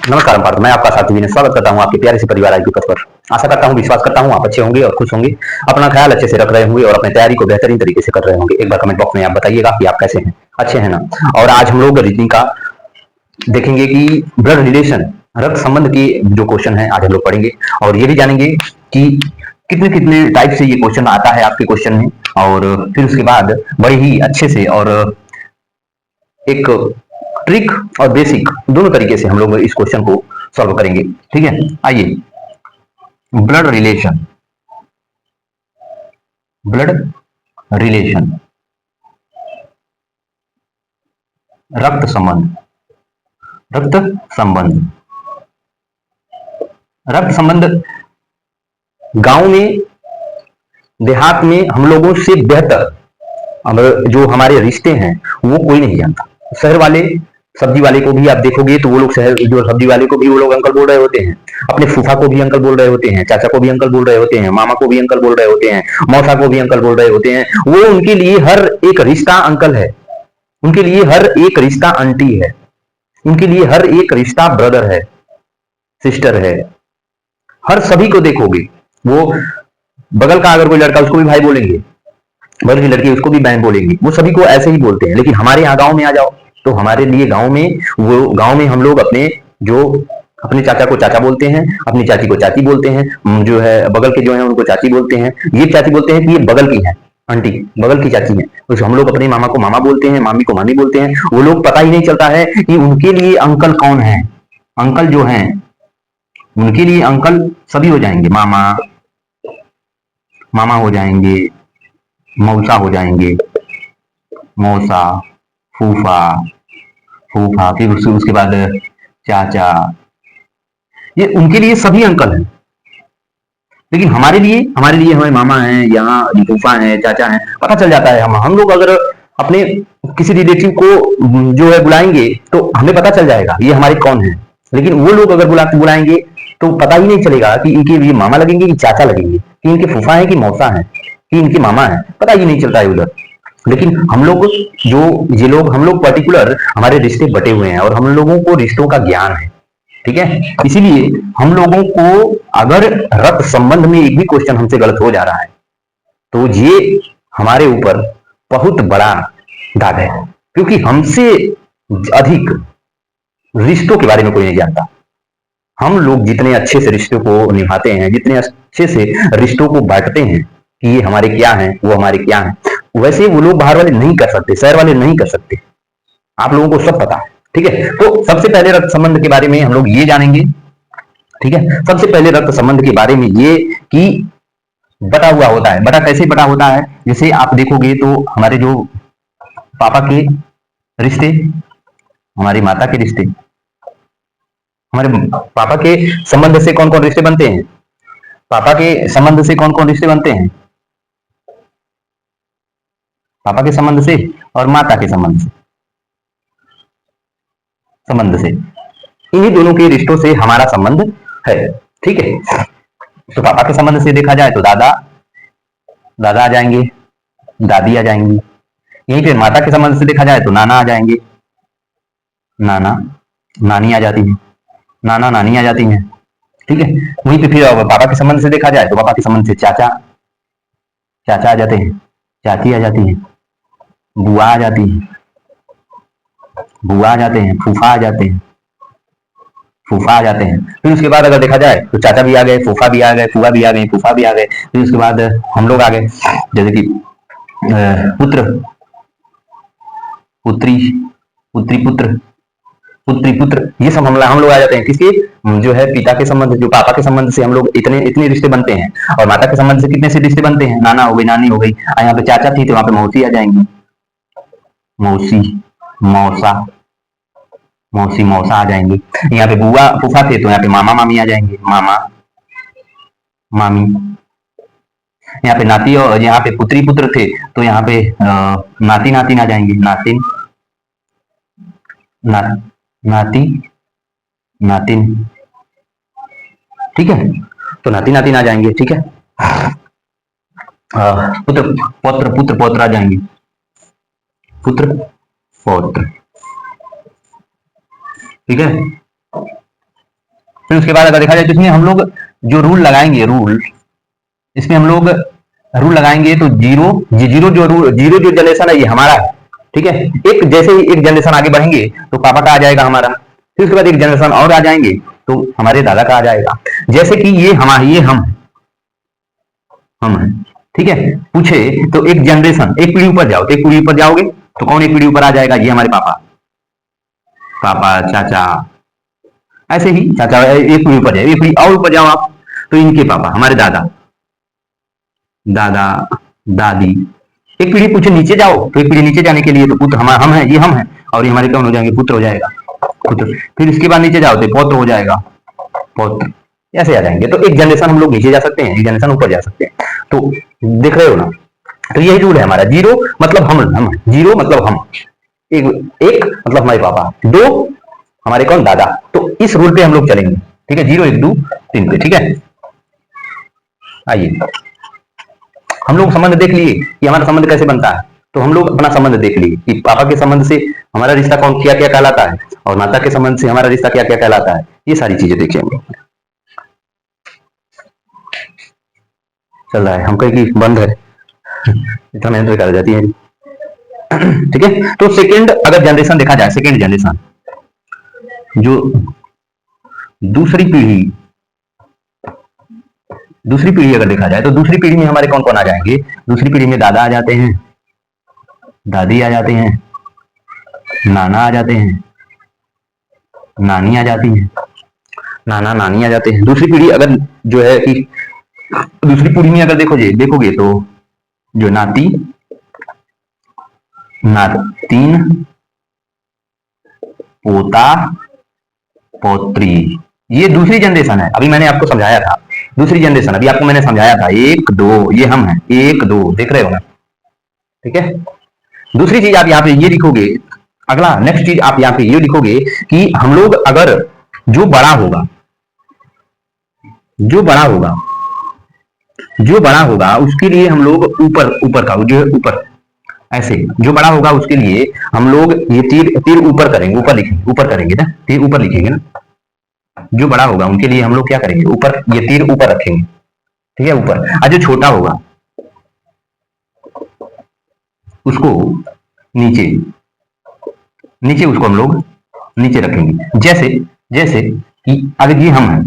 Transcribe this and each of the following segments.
नमस्कार पार्थ, मैं आपका साथी विनय स्वागत करता हूं आपके प्यारे से परिवार आईक्यू पथ पर। आशा करता हूं, विश्वास करता हूं आप अच्छे होंगे और खुश होंगे, अपना ख्याल अच्छे से रख रहे होंगे और अपनी तैयारी को बेहतरीन तरीके से कर रहे होंगे। एक बार कमेंट बॉक्स में आप बताइएगा कि आप कैसे हैं, अच्छे हैं ना। और आज हम लोग रीजनिंग का देखेंगे कि ब्लड रिलेशन, रक्त संबंध की जो क्वेश्चन है आज हम लोग पढ़ेंगे और ये भी जानेंगे कि कितने कितने टाइप से ये क्वेश्चन आता है आपके क्वेश्चन में। और फिर उसके बाद बड़े ही अच्छे से और एक ट्रिक और बेसिक दोनों तरीके से हम लोग इस क्वेश्चन को सॉल्व करेंगे। ठीक है, आइए। ब्लड रिलेशन, ब्लड रिलेशन, रक्त संबंध, रक्त संबंध, रक्त संबंध गांव में देहात में हम लोगों से बेहतर जो हमारे रिश्ते हैं वो कोई नहीं जानता। शहर वाले सब्जी वाले को भी आप देखोगे तो वो लोग शहर जो सब्जी वाले को भी वो लोग अंकल बोल रहे होते हैं, अपने फूफा को भी अंकल बोल रहे होते हैं, चाचा को भी अंकल बोल रहे होते हैं, मामा को भी अंकल बोल रहे होते हैं, मौसा को भी अंकल बोल रहे होते हैं। वो उनके लिए हर एक रिश्ता अंकल है, उनके लिए हर एक रिश्ता आंटी है, उनके लिए हर एक रिश्ता ब्रदर है, सिस्टर है। हर सभी को देखोगे, वो बगल का अगर कोई लड़का उसको भी भाई बोलेंगे, बगल की लड़की उसको भी बहन बोलेंगे, वो सभी को ऐसे ही बोलते हैं। लेकिन हमारे यहाँ गांव में आ जाओ तो हमारे लिए गांव में वो गांव में हम लोग अपने जो अपने चाचा को चाचा बोलते हैं, अपनी चाची को चाची बोलते हैं, जो है बगल के जो है उनको चाची बोलते हैं। ये चाची बोलते हैं कि ये बगल की है आंटी, बगल की चाची है। तो हम लोग अपने मामा को मामा बोलते हैं, मामी को मामी बोलते हैं। वो लोग पता ही नहीं चलता है कि उनके लिए अंकल कौन है। अंकल जो है उनके लिए अंकल सभी हो जाएंगे, मामा मामा हो जाएंगे, मौसा हो जाएंगे, मौसा, फूफा, फूफा, फिर उसके बाद चाचा। ये उनके लिए सभी अंकल हैं। लेकिन हमारे लिए हमारे मामा हैं, यहाँ फूफा हैं, चाचा हैं, पता चल जाता है। हम लोग अगर अपने किसी रिलेटिव को जो है बुलाएंगे तो हमें पता चल जाएगा ये हमारे कौन है। लेकिन वो लोग अगर बुलाएंगे तो पता ही नहीं चलेगा कि इनके ये मामा लगेंगे कि चाचा लगेंगे, कि इनके फूफा है कि मौसा है कि इनके मामा है, पता ही नहीं चलता है उधर। लेकिन हम लोग जो ये लोग हम लोग पर्टिकुलर हमारे रिश्ते बटे हुए हैं और हम लोगों को रिश्तों का ज्ञान है। ठीक है, इसीलिए हम लोगों को अगर रक्त संबंध में एक भी क्वेश्चन हमसे गलत हो जा रहा है तो ये हमारे ऊपर बहुत बड़ा दाग है, क्योंकि हमसे अधिक रिश्तों के बारे में कोई नहीं जानता। हम लोग जितने अच्छे से रिश्तों को निभाते हैं, जितने अच्छे से रिश्तों को बांटते हैं कि ये हमारे क्या हैं, वो हमारे क्या हैं, वैसे वो लोग बाहर वाले नहीं कर सकते, शहर वाले नहीं कर सकते। आप लोगों को सब पता है। ठीक है, तो सबसे पहले रक्त संबंध के बारे में हम लोग ये जानेंगे। ठीक है, सबसे पहले रक्त संबंध के बारे में ये कि बटा हुआ होता है। बटा कैसे बटा होता है, जैसे आप देखोगे तो हमारे जो पापा के रिश्ते, हमारी माता के रिश्ते, हमारे पापा के संबंध से कौन कौन रिश्ते बनते हैं, पापा के संबंध से कौन कौन रिश्ते बनते हैं, पापा के संबंध से और माता के संबंध से, इन्हीं दोनों के रिश्तों से हमारा संबंध है। ठीक है, तो पापा के संबंध से देखा जाए तो दादा दादा आ जाएंगे, दादी आ जाएंगी। यहीं पे माता के संबंध से देखा जाए तो नाना आ जाएंगे, नाना नानी आ जाती है, नाना नानी आ जाती हैं। ठीक है, वहीं पे फिर पापा के संबंध से देखा जाए तो पापा के संबंध से चाचा चाचा आ जाते हैं, चाची आ जाती है, बुआ आ जाती है, बुआ आ जाते हैं, फूफा आ जाते हैं, फूफा आ जाते हैं। फिर उसके बाद अगर देखा जाए तो चाचा भी आ गए, फूफा भी आ गए, फूफा भी आ गई, फूफा भी आ गए। फिर उसके बाद हम लोग आ गए, जैसे कि पुत्र पुत्री, पुत्री पुत्र, पुत्री पुत्र, ये सब हम लोग आ जाते हैं। किसके, जो है पिता के संबंध, जो पापा के संबंध से हम लोग इतने इतने रिश्ते बनते हैं। और माता के संबंध से कितने से रिश्ते बनते हैं, नाना हो गई, नानी हो गई, यहाँ पे चाचा थी तो वहां पे मौसी आ जाएंगी, मौसी, मौसा, मौसी मौसा आ जाएंगे। यहाँ पे बुआ फूफा थे तो यहाँ पे मामा मामी आ जाएंगे, मामा मामी। यहाँ पे नाती और यहाँ पे पुत्री पुत्र थे तो यहाँ पे नाती नातिन आ जाएंगे, नातिन ना, नाती नातिन। ठीक है, तो नाती नातिन आ जाएंगे। ठीक है, पुत्र पौत्र, पुत्र पौत्र आ जाएंगे, पुत्र पौत्र। ठीक है, फिर उसके बाद अगर देखा जाए तो इसमें हम लोग जो रूल लगाएंगे, रूल इसमें हम लोग रूल लगाएंगे तो जीरो, ये जीरो जो जनरेशन है ये हमारा है, ठीक है। एक जैसे ही एक जनरेशन आगे बढ़ेंगे तो पापा का आ जाएगा हमारा, फिर उसके बाद एक जनरेशन और आ जाएंगे तो हमारे दादा का आ जाएगा। जैसे कि ये हमारे, ये हम है, ठीक है। पूछे तो एक जनरेशन, एक पीढ़ी ऊपर जाओ, तो एक पीढ़ी ऊपर जाओगे तो कौन एक पीढ़ी ऊपर आ जाएगा, ये हमारे पापा, पापा चाचा, ऐसे ही चाचा एक पीढ़ी ऊपर जाए, एक पीढ़ी और ऊपर जाओ आप तो इनके पापा, हमारे दादा, दादा दादी। एक पीढ़ी पूछे नीचे जाओ तो एक पीढ़ी नीचे जाने के लिए तो पुत्र हम है, ये हम है, और ये हमारे कौन हो जाएंगे, पुत्र हो जाएगा, पुत्र। फिर इसके बाद नीचे जाओ तो पौत्र हो जाएगा, पौत्र। ऐसे आ जाएंगे, तो एक जनरेशन हम लोग नीचे जा सकते हैं, एक जनरेशन ऊपर जा सकते हैं। तो देख रहे हो ना, तो यही रूल है हमारा। जीरो मतलब हम जीरो मतलब हम, एक एक मतलब हमारे पापा, दो हमारे कौन, दादा। तो इस रूल पे हम लोग चलेंगे, ठीक है, 0 1 2 3 पे, ठीक है। आइए हम लोग संबंध देख लिए कि हमारा संबंध कैसे बनता है, तो हम लोग अपना संबंध देख लिए कि पापा के संबंध से हमारा रिश्ता कौन क्या क्या कहलाता है, और माता के संबंध से हमारा रिश्ता क्या क्या कहलाता है। ये सारी चीजें देखिए हम लोग। चल रहा है, हम कहीं की बंद है, इतना मेहनत कर जाती है। ठीक है, तो सेकेंड अगर जनरेशन देखा जाए, सेकेंड जनरेशन जो दूसरी पीढ़ी, दूसरी पीढ़ी अगर देखा जाए तो दूसरी पीढ़ी में हमारे कौन कौन आ जाएंगे, दूसरी पीढ़ी में दादा आ जाते हैं, दादी आ जाते हैं, नाना आ जाते हैं, नानी आ जाती है, नाना नानी आ जाते हैं। दूसरी पीढ़ी अगर जो है कि दूसरी पीढ़ी में अगर देखोगे तो जो नाती, नातिन, पोता, पौत्री, ये दूसरी जनरेशन है। अभी मैंने आपको समझाया था दूसरी जनरेशन, अभी आपको मैंने समझाया था, एक दो, ये हम है, एक दो, देख रहे हो ना, ठीक है। दूसरी चीज आप यहाँ पे ये लिखोगे, अगला नेक्स्ट चीज आप यहाँ पे ये लिखोगे कि हम लोग अगर जो बड़ा होगा, जो बड़ा होगा, जो बड़ा होगा उसके लिए हम लोग ऊपर, ऊपर का जो है ऊपर, ऐसे जो बड़ा होगा उसके लिए हम लोग ये तीर, तीर ऊपर करेंगे, ऊपर लिखेंगे, ऊपर करेंगे ना, तीर ऊपर लिखेंगे ना। जो बड़ा होगा उनके लिए हम लोग क्या करेंगे, ऊपर, ये तीर ऊपर रखेंगे, ठीक है, ऊपर। और जो छोटा होगा उसको नीचे, नीचे उसको हम लोग नीचे रखेंगे। जैसे जैसे कि अगर ये हम है,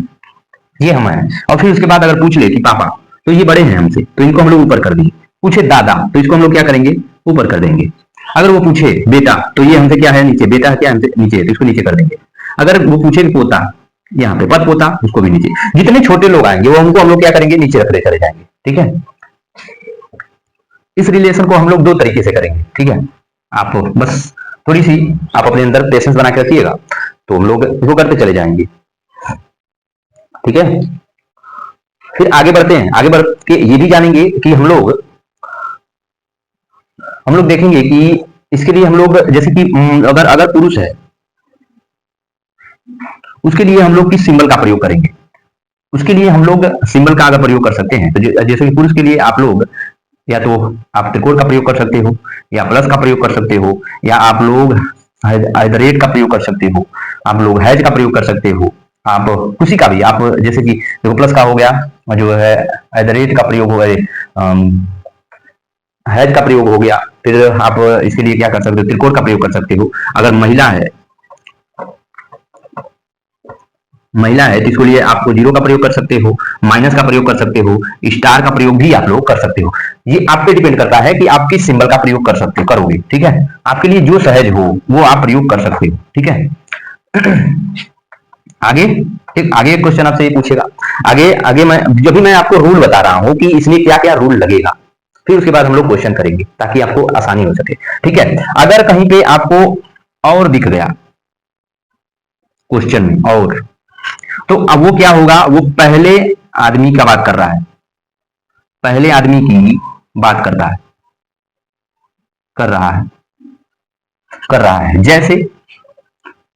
ये हम है, और फिर उसके बाद अगर पूछ ले कि पापा, तो ये बड़े हैं हमसे तो इनको हम लोग ऊपर कर देंगे। पूछे दादा तो इसको हम लोग क्या करेंगे, ऊपर कर देंगे। अगर वो पूछे बेटा तो ये हमसे क्या है, नीचे, बेटा क्या हमसे नीचे है तो इसको नीचे कर देंगे। अगर वो पूछे पोता, यहाँ पे पर पोता, उसको भी नीचे। जितने छोटे लोग आएंगे वो उनको हम लोग क्या करेंगे, नीचे रखते चले जाएंगे, ठीक है। इस रिलेशन को हम लोग दो तरीके से करेंगे, ठीक है। आप बस थोड़ी सी आप अपने अंदर पेशेंस बना के रखिएगा तो हम लोग वो करते चले जाएंगे, ठीक है। फिर आगे बढ़ते हैं, आगे बढ़ के ये भी जानेंगे कि हम लोग देखेंगे कि इसके लिए हम लोग जैसे कि अगर अगर पुरुष है उसके लिए हम लोग किस सिंबल का प्रयोग करेंगे, उसके लिए हम लोग सिंबल का अगर प्रयोग कर सकते हैं तो जैसे कि पुरुष के लिए आप लोग या तो आप त्रिकोण का प्रयोग कर सकते हो, या प्लस का प्रयोग कर सकते हो, या आप लोग रेट का प्रयोग कर सकते हो, आप लोग हैज का प्रयोग कर सकते हो, आप किसी का भी, आप जैसे कि देखो प्लस का हो गया, जो है रेट का प्रयोग हो गया, हैज का प्रयोग हो गया। फिर आप इसके लिए क्या कर सकते हो, त्रिकोण का प्रयोग कर सकते हो। अगर महिला है, महिला है तो इसके लिए आपको जीरो का प्रयोग कर सकते हो, माइनस का प्रयोग कर सकते हो, स्टार का प्रयोग भी आप लोग कर सकते हो। ये आप पे डिपेंड करता है कि आप किस सिंबल का प्रयोग कर सकते हो, करोगे, ठीक है। आपके लिए जो सहज हो वो आप प्रयोग कर सकते हो, ठीक है। आगे एक, आगे एक क्वेश्चन आपसे ये पूछेगा, आगे आगे मैं जब भी मैं आपको रूल बता रहा हूं कि इसमें क्या क्या रूल लगेगा, फिर उसके बाद हम लोग क्वेश्चन करेंगे ताकि आपको आसानी हो सके, ठीक है। अगर कहीं पे आपको और दिख गया क्वेश्चन में और, तो अब वो क्या होगा, वो पहले आदमी का बात कर रहा है, पहले आदमी की बात करता है, कर रहा है, कर रहा है। जैसे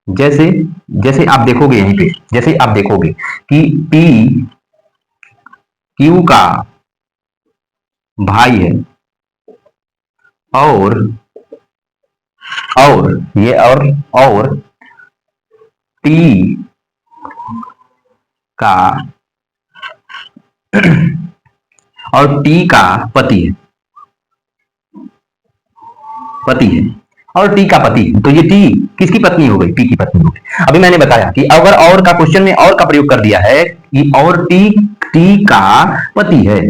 जैसे जैसे आप देखोगे यहीं पे, जैसे आप देखोगे कि पी क्यू का भाई है, और ये और टी का और टी का पति है, पति है और टी का पति है, तो ये टी किसकी पत्नी हो गई? टी की पत्नी हो गई। अभी मैंने बताया कि अगर और का क्वेश्चन में और का प्रयोग कर दिया है कि और टी टी का पति है,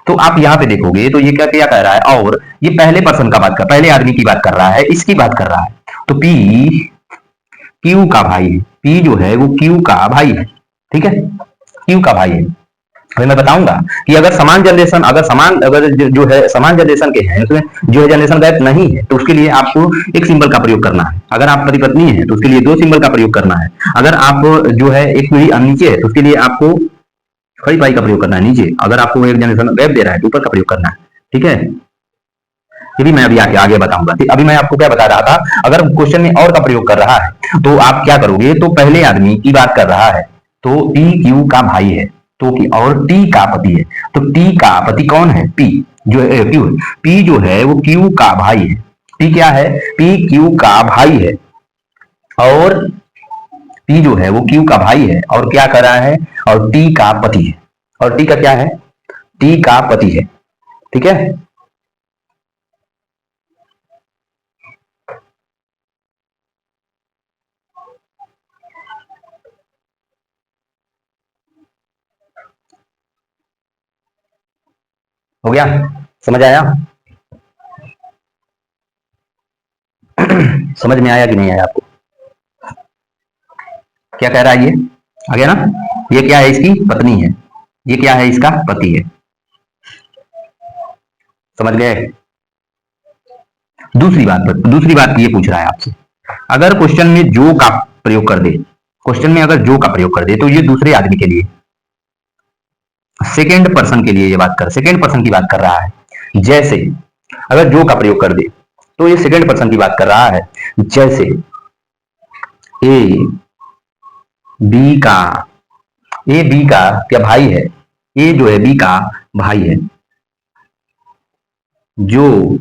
तो आप यहां पे देखोगे तो ये क्या क्या कह रहा है, और ये पहले पर्सन का बात कर, पहले आदमी की बात कर रहा है, इसकी बात कर रहा है, तो पी क्यू का भाई है, पी जो है वो क्यू का भाई है, ठीक है, क्यू का भाई है। अभी मैं बताऊंगा कि अगर समान जनरेशन, अगर जो है समान जनरेशन के हैं, उसमें जो है जनरेशन गैप नहीं है, तो उसके लिए आपको एक सिंबल का प्रयोग करना है। अगर आप पति पत्नी है तो उसके लिए दो सिंबल का प्रयोग करना है। अगर आप जो है एक पीढ़ी नीचे है तो उसके लिए आपको खड़ी पाई का प्रयोग करना है नीचे। अगर आपको एक जनरेशन गैप दे रहा है तो ऊपर का प्रयोग करना है, ठीक है। ये भी मैं अभी आगे बताऊंगा। अभी मैं आपको क्या बता रहा था, अगर क्वेश्चन में और का प्रयोग कर रहा है तो आप क्या करोगे, तो पहले आदमी की बात कर रहा है तो टी क्यू का भाई है, तो और टी का पति है, तो टी का पति कौन है? पी जो है क्यू है, पी जो है वो क्यू का भाई है। पी क्या है? पी क्यू का भाई है, और पी जो है वो क्यू का भाई है और क्या कर रहा है, और टी का पति है, और टी का क्या है? टी का पति है, ठीक है। हो गया? समझ आया? समझ में आया कि नहीं आया आपको? क्या कह रहा है ये? आ गया ना? ये क्या है? इसकी पत्नी है, ये क्या है? इसका पति है। समझ गए? दूसरी बात ये पूछ रहा है आपसे, अगर क्वेश्चन में जो का प्रयोग कर दे, क्वेश्चन में अगर जो का प्रयोग कर दे तो ये दूसरे आदमी के लिए, सेकेंड पर्सन के लिए ये बात कर, सेकेंड पर्सन की बात कर रहा है। जैसे अगर जो का प्रयोग कर दे तो ये सेकेंड पर्सन की बात कर रहा है। जैसे ए बी का क्या भाई है? ए जो है बी का भाई है, जो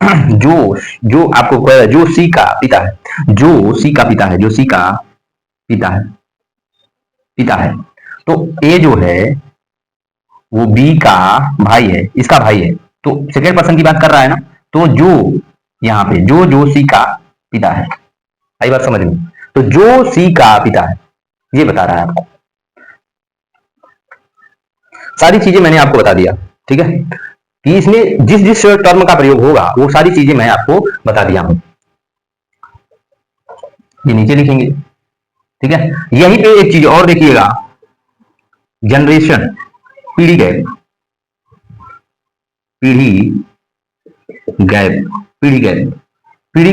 जो जो आपको जो सी का पिता है, जो सी का पिता है, जो सी का पिता है, तो ए जो है वो बी का भाई है, इसका भाई है, तो सेकेंड पर्सन की बात कर रहा है ना, तो जो यहाँ पे जो सी का पिता है, आई बात समझ में? तो जो सी का पिता है ये बता रहा है आपको। सारी चीजें मैंने आपको बता दिया, ठीक है, कि इसमें जिस जिस टर्म का प्रयोग होगा वो सारी चीजें मैं आपको बता दिया हूं। ये नीचे लिखेंगे, ठीक है। यहीं पे एक चीज और देखिएगा, जनरेशन पीढ़ी गैप, पीढ़ी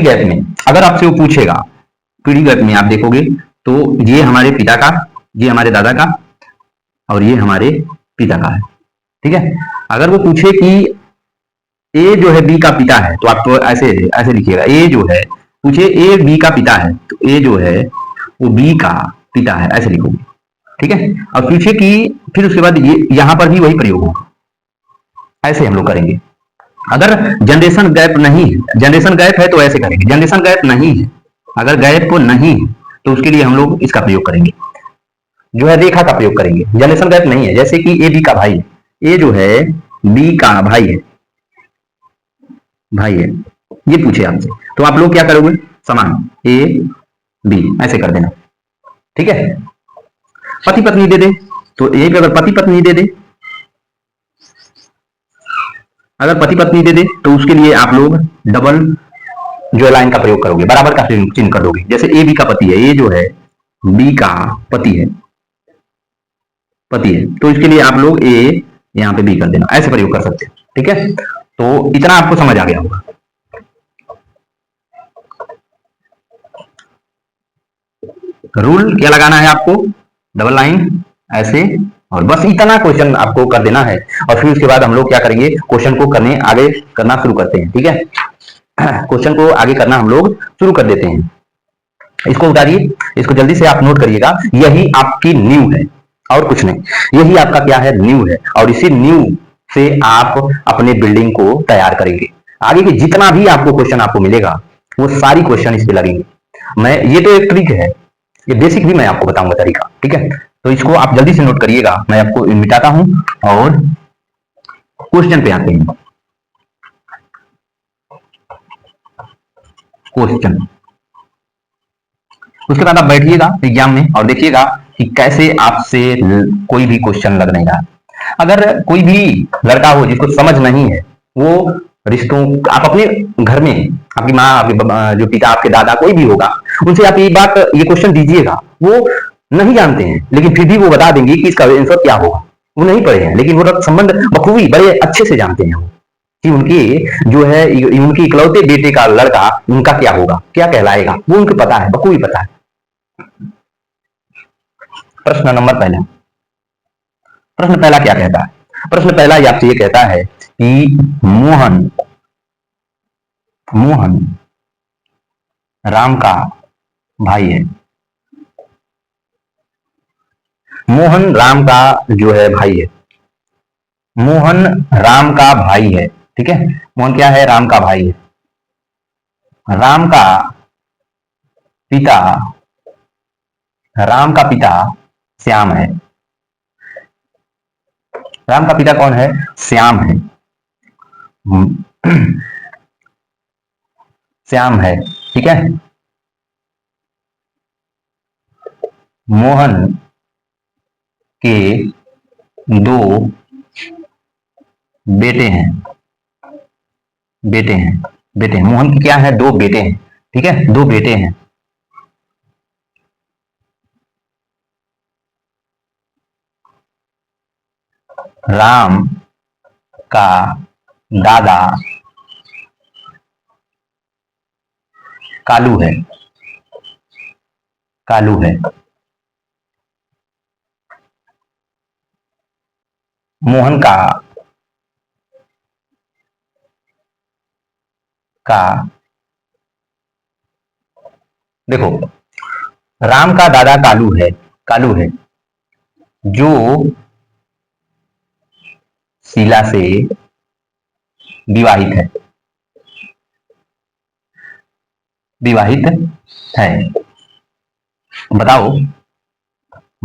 गैप में अगर आपसे वो पूछेगा, पीढ़ी गैप में आप देखोगे तो ये हमारे पिता का, ये हमारे दादा का, और ये हमारे पिता का है, ठीक है। अगर वो पूछे कि ए जो है बी का पिता है, तो आप तो ऐसे ऐसे लिखिएगा, ए जो है पूछे ए बी का पिता है, तो ए जो है वो बी का पिता है, ऐसे लिखोगे, ठीक है। और पूछे कि फिर उसके बाद ये यहां पर भी वही प्रयोग होगा, ऐसे हम लोग करेंगे। अगर जनरेशन गैप नहीं है, जनरेशन गैप है तो ऐसे करेंगे, जनरेशन गैप नहीं है, अगर गैप को नहीं है तो उसके लिए हम लोग इसका प्रयोग करेंगे, जो है रेखा का प्रयोग करेंगे। जनरेशन गैप नहीं है, जैसे कि ए बी का भाई है, ए जो है बी का भाई है, ये पूछे आपसे, तो आप लोग क्या करोगे? समान ए बी ऐसे कर देना, ठीक है। पति पत्नी दे दे तो यही पे अगर पति पत्नी दे दे, अगर पति पत्नी दे दे तो उसके लिए आप लोग डबल जो लाइन का प्रयोग करोगे, बराबर का चिन्ह कर दोगे। जैसे ए बी का पति है, ये जो है बी का पति है, तो इसके लिए आप लोग ए यहां पे बी कर देना, ऐसे प्रयोग कर सकते हैं, ठीक है। तो इतना आपको समझ आ गया होगा। रूल क्या लगाना है आपको? डबल लाइन ऐसे, और बस इतना क्वेश्चन आपको कर देना है, और फिर उसके बाद हम लोग क्या करेंगे, क्वेश्चन को आगे करना शुरू करते हैं, ठीक है। क्वेश्चन को आगे करना हम लोग शुरू कर देते हैं। इसको उतारिए, इसको जल्दी से आप नोट करिएगा, यही आपकी न्यू है और कुछ नहीं, यही आपका क्या है? न्यू है, और इसी न्यू से आप अपने बिल्डिंग को तैयार करेंगे। आगे के जितना भी आपको क्वेश्चन आपको मिलेगा वो सारी क्वेश्चन इस पे लगेंगे। मैं ये तो एक ट्रिक है, ये बेसिक भी मैं आपको बताऊंगा तरीका, ठीक है। तो इसको आप जल्दी से नोट करिएगा, मैं आपको मिटाता हूं और क्वेश्चन पे आते हैं। क्वेश्चन, उसके बाद आप बैठिएगा एग्जाम में और देखिएगा कि कैसे आपसे कोई भी क्वेश्चन लग नहीं रहा। अगर कोई भी लड़का हो जिसको समझ नहीं है, वो रिश्तों, आप अपने घर में आपकी माँ, आपके जो पिता, आपके दादा, कोई भी होगा, उनसे आप ये क्वेश्चन दीजिएगा, वो नहीं जानते हैं लेकिन फिर भी वो बता देंगे कि इसका आंसर क्या होगा। वो नहीं पढ़े हैं लेकिन वो रक्त संबंध बखूबी बड़े अच्छे से जानते हैं वो, कि उनके जो है उनके इकलौते बेटे का लड़का उनका क्या होगा, क्या कहलाएगा, वो उनको पता है, बखूबी पता है। प्रश्न नंबर पहला, प्रश्न पहला क्या कहता है? प्रश्न पहला आपसे ये कहता है कि मोहन राम का भाई है। मोहन राम का जो है भाई है, मोहन राम का भाई है, ठीक है। मोहन क्या है? राम का भाई है। पिता राम का पिता श्याम है। राम का पिता कौन है? श्याम है। श्याम है, ठीक है। मोहन के दो बेटे हैं, बेटे हैं। मोहन के क्या है? दो बेटे हैं, ठीक है, दो बेटे हैं। राम का दादा कालू है, मोहन का देखो, राम का दादा कालू है जो शीला से विवाहित है। बताओ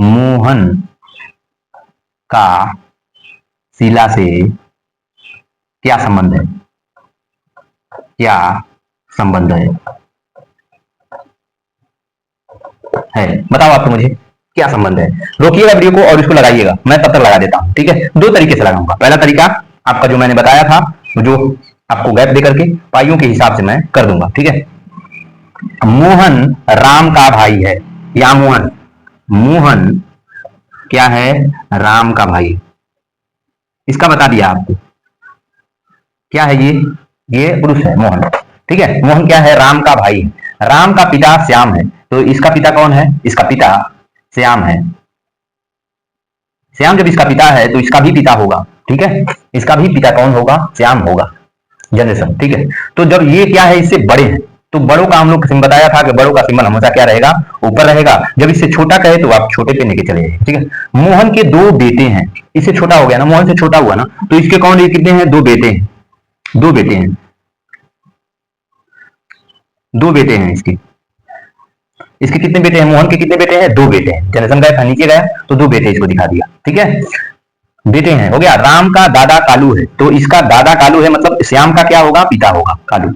मोहन का शीला से क्या संबंध है? बताओ आप तो मुझे क्या संबंध है। रोकिएगा वीडियो को और इसको लगाइएगा, मैं तब तक लगा देता हूं, ठीक है। दो तरीके से लगाऊंगा। पहला तरीका आपका जो मैंने बताया था, जो आपको गैप दे करके पाइयों के हिसाब से मैं कर दूंगा, ठीक है। मोहन राम का भाई है, या मोहन क्या है? राम का भाई। इसका बता दिया आपको क्या है, ये पुरुष है मोहन, ठीक है। मोहन क्या है? राम का भाई है। राम का पिता श्याम है, तो इसका पिता कौन है? इसका पिता श्याम है। श्याम जब इसका पिता है तो इसका भी पिता होगा, ठीक है। इसका भी पिता कौन होगा? श्याम होगा, जनरेशन, ठीक है। तो जब ये क्या है? इससे बड़े हैं, तो बड़ों का हम लोग बताया था कि बड़ों का सिंबल हमेशा क्या रहेगा? ऊपर रहेगा। जब इससे छोटा कहे तो आप छोटे पे लेके चले जाइए, ठीक है। मोहन के दो बेटे हैं, इससे छोटा हो गया ना, मोहन से छोटा हुआ ना, तो इसके कौन? कितने हैं? दो बेटे हैं, दो बेटे हैं इसके कितने बेटे हैं? मोहन के कितने बेटे हैं? दो बेटे हैं। जनरेशन गया था, नीचे गया तो दो बेटे इसको दिखा दिया, ठीक है। बेटे हैं, हो गया। राम का दादा कालू है, तो इसका दादा कालू है, मतलब श्याम का क्या होगा? पिता होगा, कालू।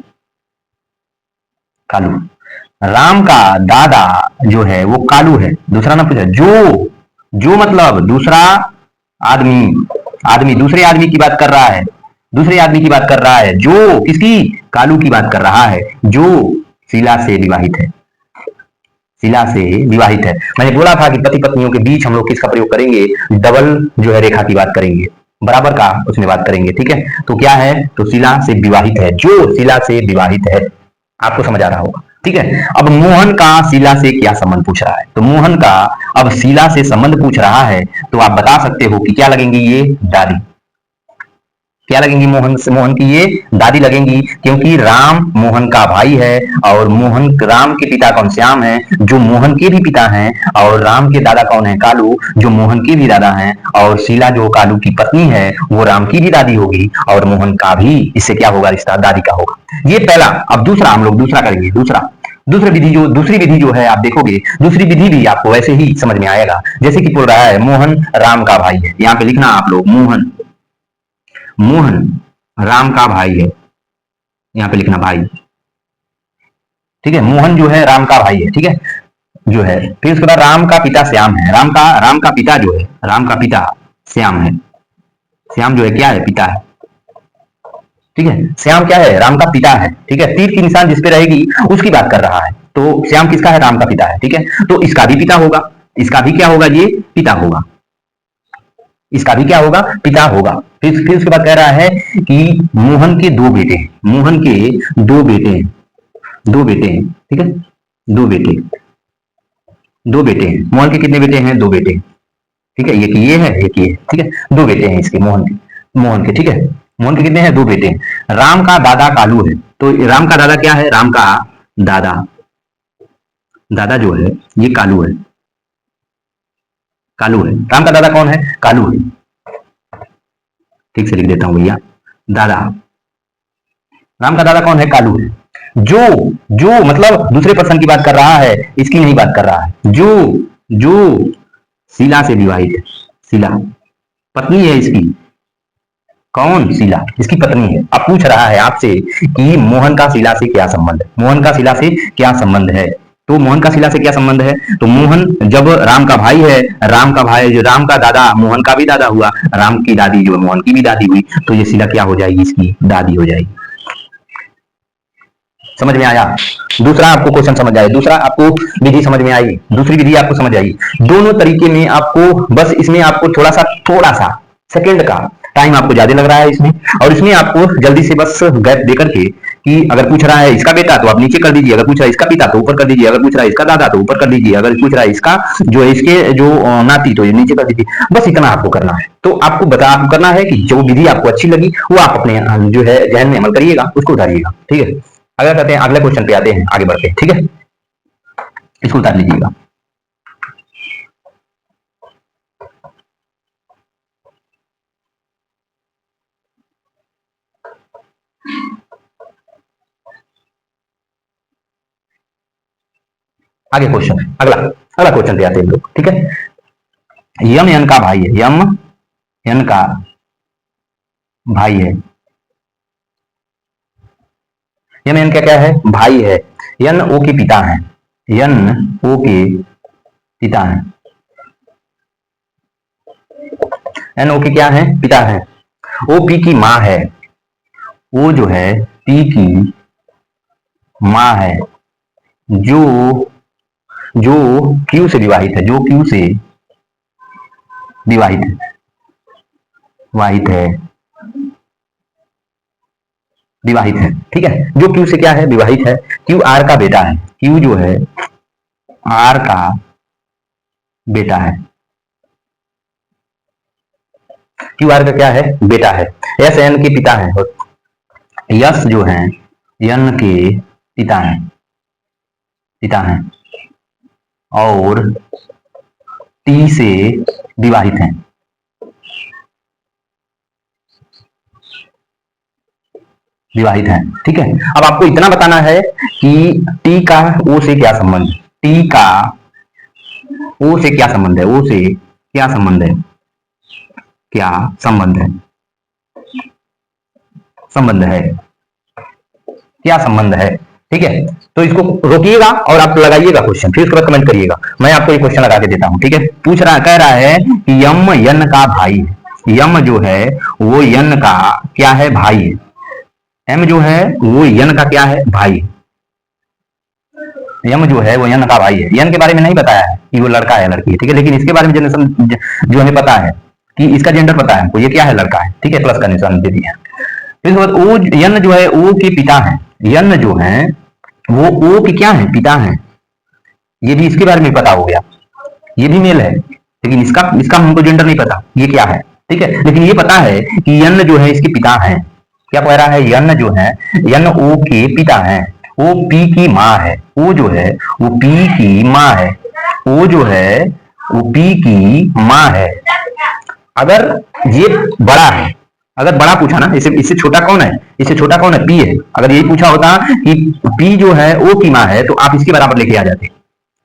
राम का दादा जो है वो कालू है। दूसरा ना पूछा, जो मतलब दूसरा आदमी दूसरे आदमी की बात कर रहा है, जो किसकी? कालू की बात कर रहा है, जो शीला से विवाहित है। मैंने बोला था कि पति पत्नियों के बीच हम लोग किसका प्रयोग करेंगे? डबल जो है रेखा की बात करेंगे, बराबर का उसमें बात करेंगे, ठीक है। तो क्या है? तो शीला से विवाहित है, जो शीला से विवाहित है। आपको समझ आ रहा होगा, ठीक है। अब मोहन का शीला से क्या संबंध पूछ रहा है? तो मोहन का अब शीला से संबंध पूछ रहा है, तो आप बता सकते हो कि क्या लगेंगी? ये दादी। क्या लगेंगी? मोहन की ये दादी लगेंगी, क्योंकि राम मोहन का भाई है और राम के पिता कौन? श्याम है, जो मोहन के भी पिता हैं, और राम के दादा कौन है? कालू, जो मोहन के भी दादा हैं, और शीला जो कालू की पत्नी है वो राम की भी दादी होगी, और मोहन का भी इससे क्या होगा? रिश्ता दादी का होगा। ये पहला। अब दूसरा हम लोग दूसरा करेंगे। दूसरी विधि जो है आप देखोगे, दूसरी विधि भी आपको वैसे ही समझ में आएगा। जैसे कि बोल रहा है मोहन राम का भाई है, यहाँ पे लिखना आप लोग मोहन, मोहन राम का भाई है, यहाँ पे लिखना भाई, ठीक है। मोहन जो है राम का भाई है, ठीक है, जो है। फिर उसके बाद राम का पिता श्याम है, राम का पिता जो है, राम का पिता श्याम है, श्याम जो है क्या है, पिता है, ठीक है। श्याम क्या है, राम का पिता है, ठीक है। तीर की निशान जिस पे रहेगी उसकी बात कर रहा है, तो श्याम किसका है, राम का पिता है, ठीक है। तो इसका भी पिता होगा, इसका भी क्या होगा, ये पिता होगा, इसका भी क्या होगा, पिता होगा। फिर उसके बाद कह रहा है कि मोहन के दो बेटे हैं, मोहन के दो बेटे हैं, दो बेटे हैं, ठीक है, दो बेटे, दो बेटे हैं। मोहन के कितने बेटे हैं, दो बेटे, ठीक है। ये है, एक ये, ठीक है, दो बेटे हैं इसके, मोहन के, ठीक है। मोहन के कितने हैं, दो बेटे हैं। राम का दादा कालू है, तो राम का दादा क्या है, राम का दादा, दादा जो है ये कालू है, कालू है। राम का दादा कौन है, कालू है, ठीक से लिख देता हूं भैया, दादा, राम का दादा कौन है, कालू है। जो जो मतलब दूसरे पर्सन की बात कर रहा है, इसकी नहीं बात कर रहा है। जो शीला से विवाहित है, शीला पत्नी है इसकी, कौन, शीला इसकी पत्नी है। अब पूछ रहा है आपसे कि मोहन का शीला से क्या संबंध है, मोहन का शीला से क्या संबंध है। तो मोहन का शीला से क्या संबंध है, तो मोहन जब राम का भाई है, राम का भाई जो राम का दादा मोहन का भी दादा हुआ, राम की दादी जो मोहन की भी दादी हुई, तो ये शीला क्या हो जाएगी, इसकी दादी हो जाएगी। समझ में आया, दूसरा आपको क्वेश्चन समझ आया, दूसरा आपको विधि समझ में आई, दूसरी विधि आपको समझ आई। दोनों तरीके में आपको बस इसमें आपको थोड़ा सा सेकंड का टाइम आपको ज्यादा लग रहा है इसमें, और इसमें आपको जल्दी से बस गैप देकर के कि अगर पूछ रहा है इसका बेटा तो आप नीचे कर दीजिए, अगर पूछ रहा है इसका पिता तो ऊपर कर दीजिए, अगर पूछ रहा है इसका दादा तो ऊपर कर दीजिए, अगर पूछ रहा है इसका जो है इसके जो नाती तो ये नीचे कर दीजिए। बस इतना आपको करना है। तो आपको करना है कि जो विधि आपको अच्छी लगी वो आप अपने जो है जहन में अमल करिएगा, उसको उतारिएगा, ठीक है। अगर कहते हैं अगले क्वेश्चन पे आते हैं, आगे बढ़ते हैं, ठीक है, इसको उतार लीजिएगा। आगे क्वेश्चन, अगला क्वेश्चन पे आते हैं लोग, ठीक है। यम यन का भाई है, यम यन का भाई है, यम यन का क्या है, भाई है। यन ओ के पिता है, यन ओ के पिता है, एन ओ के क्या है, पिता है। ओ पी की माँ है, वो जो है पी की माँ है, जो जो क्यू से विवाहित है, जो क्यू से विवाहित है, वाहित है, विवाहित है, ठीक है। जो क्यू से क्या है, विवाहित है। क्यू आर का बेटा है, क्यू जो है आर का बेटा है, क्यू आर का क्या है, बेटा है। एस एन के पिता है, यस जो है एन के पिता है, पिता है, और टी से विवाहित है, विवाहित है, ठीक है। अब आपको इतना बताना है कि टी का ओ से क्या संबंध, टी का ओ से क्या संबंध है, ओ से क्या संबंध है, क्या संबंध है, संबंध है, क्या संबंध है, ठीक है। तो इसको रोकिएगा और आप लगाइएगा क्वेश्चन, फिर उसके बाद कमेंट करिएगा। मैं आपको एक क्वेश्चन लगा के देता हूं, ठीक है। कह रहा है कि यम यन का भाई है, यम जो है वो यन का क्या है, भाई है। एम जो है वो यन का क्या है, भाई। यम जो है वो यन का भाई है। यन के बारे में नहीं बताया है कि वो लड़का है लड़की है, ठीक है, लेकिन इसके बारे में जो हमें पता है कि इसका जेंडर पता है हमको, ये क्या है, लड़का है, ठीक है, प्लस का निशान दे दिया। इसके बाद ओ यन जो है ओ के पिता है, यन जो है वो ओ के क्या है, पिता है। ये भी इसके बारे में पता हो गया, ये भी मेल है, लेकिन इसका हमको जेंडर नहीं पता, ये क्या है, ठीक है। लेकिन ये पता है कि यन जो है इसके पिता है। क्या कह रहा है, यन जो है यन ओ के पिता है, ओ पी की माँ है, ओ जो है वो पी की माँ है, ओ जो है वो पी की माँ है। अगर ये बड़ा है अगर बड़ा पूछा ना, इससे इससे छोटा कौन है, इससे छोटा कौन है, पी है। अगर यही पूछा होता कि पी जो है ओ की माँ है, तो आप इसके बराबर लेके आ जाते।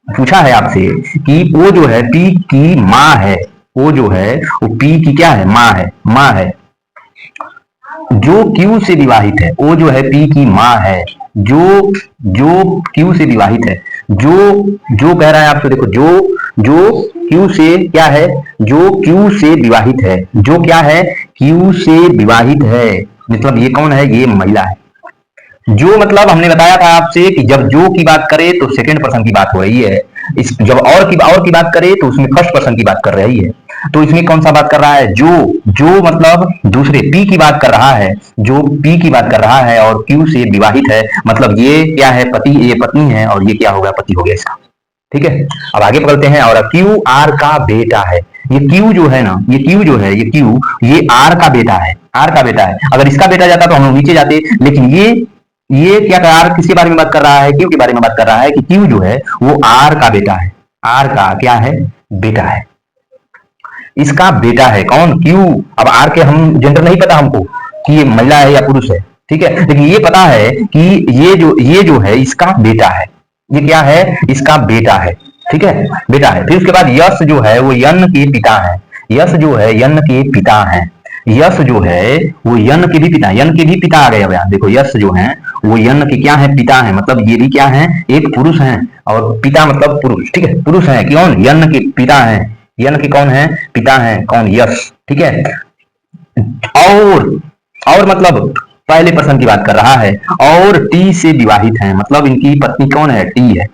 पूछा है आपसे कि ओ जो है पी की माँ है, ओ जो है वो पी की क्या है, माँ है, माँ है। जो क्यू से विवाहित है, ओ जो है पी की माँ है, जो जो क्यू से विवाहित है, जो कह रहा है आपसे, देखो जो क्यू से क्या है, जो क्यू से विवाहित है, जो क्या है, क्यू से विवाहित है, मतलब ये कौन है, ये महिला है। जो मतलब हमने बताया था आपसे कि जब जो की बात करे तो सेकंड पर्सन की बात हो रही है, इस जब और की बात करे तो उसमें फर्स्ट पर्सन की बात कर रही है। तो इसमें कौन सा बात कर रहा है, जो मतलब दूसरे पी की बात कर रहा है, जो पी की बात कर रहा है और क्यू से विवाहित है, मतलब ये क्या है, पति, ये पत्नी है और ये क्या हो गया, पति हो गया इसका। ठीक है, अब आगे पकड़ते हैं। और क्यू आर का बेटा है, ये क्यू जो है ना, ये क्यू जो है, ये क्यू ये आर का बेटा है, आर का बेटा है। अगर इसका बेटा जाता तो हम लोग नीचे जाते, लेकिन ये क्या कर, आर किसके बारे में बात कर रहा है, क्यू के बारे में बात कर रहा है कि क्यू जो है वो आर का बेटा है, आर का क्या है, बेटा है, इसका बेटा है कौन, क्यू। अब आर के हम जेंडर नहीं पता हमको कि ये महिला है या पुरुष है, ठीक है, लेकिन ये पता है कि ये जो है इसका बेटा है, ये क्या है, इसका बेटा है, ठीक है, बेटा है। फिर उसके बाद यश जो है वो यन के पिता है, यश जो है यन के पिता है, यश जो है वो यन के भी पिता, यन के भी पिता आ गए। अब यहाँ देखो, यश जो है वो यन के क्या है, पिता है, मतलब ये भी क्या है, एक पुरुष है, और पिता मतलब पुरुष, ठीक है, पुरुष है, कौन, यन के पिता है, यन के कौन है, पिता है, कौन, यश, ठीक है। और मतलब पहले पर्सन की बात कर रहा है, और टी से विवाहित है, मतलब इनकी पत्नी कौन है, टी है,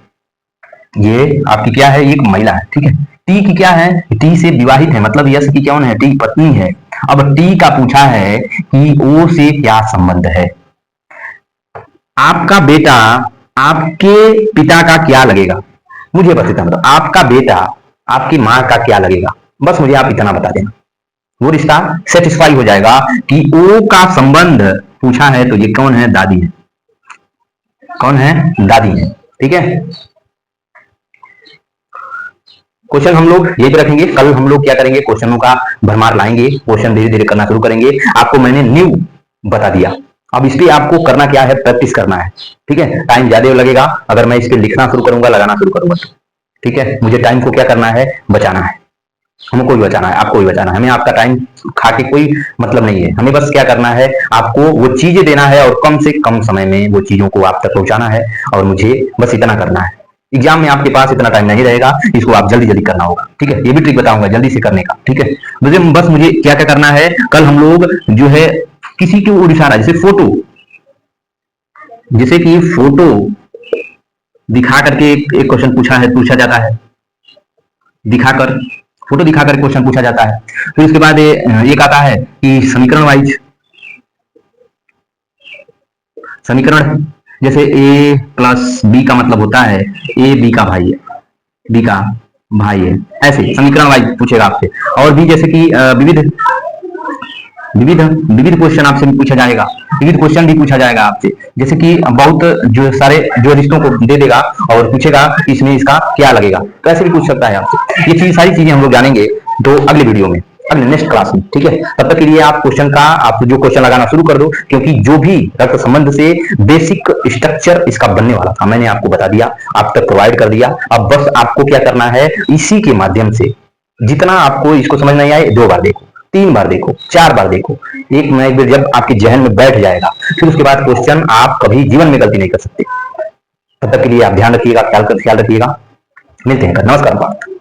ये आपकी क्या है, एक महिला है, ठीक है। टी की क्या है, टी से विवाहित है, मतलब यश की कौन है, टी पत्नी है। अब टी का पूछा है कि ओ से क्या संबंध है। आपका बेटा आपके पिता का क्या लगेगा, मुझे बस इतना बताओ, आपका बेटा आपकी माँ का क्या लगेगा, बस मुझे आप इतना बता देना, वो रिश्ता सेटिस्फाई हो जाएगा कि ओ का संबंध पूछा है तो ये कौन है, दादी है, कौन है, दादी है, ठीक है। क्वेश्चन हम लोग यही पे रखेंगे, कल हम लोग क्या करेंगे, क्वेश्चनों का भरमार लाएंगे, क्वेश्चन धीरे धीरे करना शुरू करेंगे। आपको मैंने न्यू बता दिया, अब इस पे आपको करना क्या है, प्रैक्टिस करना है, ठीक है। टाइम ज्यादा लगेगा अगर मैं इस पे लिखना शुरू करूंगा, लगाना शुरू करूंगा, ठीक है। मुझे टाइम को क्या करना है, बचाना है, हमको भी बचाना है, आपको भी बचाना है, हमें आपका टाइम खा के कोई मतलब नहीं है, हमें बस क्या करना है, आपको वो चीजें देना है और कम से कम समय में वो चीजों को आप तक पहुंचाना है, और मुझे बस इतना करना है। एग्जाम में आपके पास इतना टाइम नहीं रहेगा, इसको आप जल्दी जल्दी करना होगा, ठीक है। ये भी ट्रिक बताऊंगा जल्दी से करने का, ठीक है। मुझे क्या क्या करना है, कल हम लोग जो है किसी के ओर इशारा, जैसे फोटो, जैसे कि फोटो दिखा करके एक क्वेश्चन पूछा जाता है, दिखाकर, फोटो दिखाकर क्वेश्चन पूछा जाता है। फिर उसके बाद एक आता है कि समीकरण वाइज, समीकरण, जैसे ए प्लस बी का मतलब होता है ए बी का भाई है, बी का भाई है, ऐसे समीकरण वाइज पूछेगा आपसे। और भी जैसे कि विविध विविध विविध क्वेश्चन आपसे पूछा जाएगा, विविध क्वेश्चन भी पूछा जाएगा आपसे, जैसे कि बहुत जो सारे जो रिश्तों को दे देगा और पूछेगा इसमें इसका क्या लगेगा, तो ऐसे भी पूछ सकता है आपसे। ये सारी चीजें हम लोग जानेंगे तो अगले वीडियो में, अगले नेक्स्ट क्लास में, ठीक है। तब तक के लिए आप क्वेश्चन का, आप जो क्वेश्चन लगाना शुरू कर दो, क्योंकि जो भी रक्त संबंध से बेसिक स्ट्रक्चर इसका बनने वाला था मैंने आपको बता दिया, आप तक प्रोवाइड कर दिया। अब बस आपको क्या करना है, इसी के माध्यम से जितना आपको इसको समझ नहीं आए, 2 बार देखो, 3 बार देखो, 4 बार देखो, एक ना एक बार जब आपके जहन में बैठ जाएगा, फिर उसके बाद क्वेश्चन आप कभी जीवन में गलती नहीं कर सकते। तब तक के लिए आप ध्यान रखिएगा, ख्याल रखिएगा। मिलते हैं, नमस्कार।